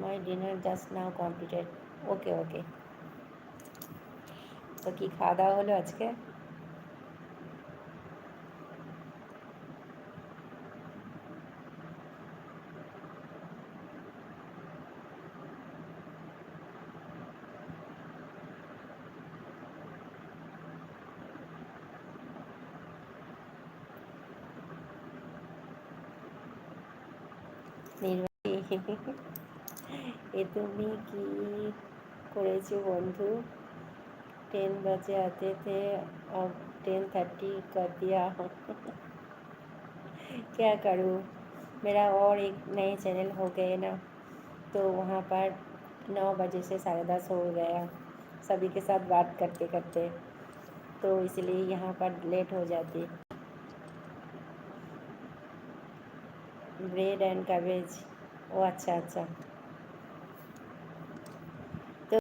মাই dinner just now completed. Okay okay. তো কি খাওয়া দাওয়া হলো আজকে? নির্বাণী, এ তুমি কি করেছো বন্ধু? 10 बजे आते थे, अब 10:30 कर दिया। क्या करूँ, मेरा और एक नए चैनल हो गए ना, तो वहाँ पर 9 बजे से 10:30 हो गया सभी के साथ बात करते करते, तो इसलिए यहाँ पर लेट हो जाती। Bread and cabbage. ओ अच्छा अच्छा।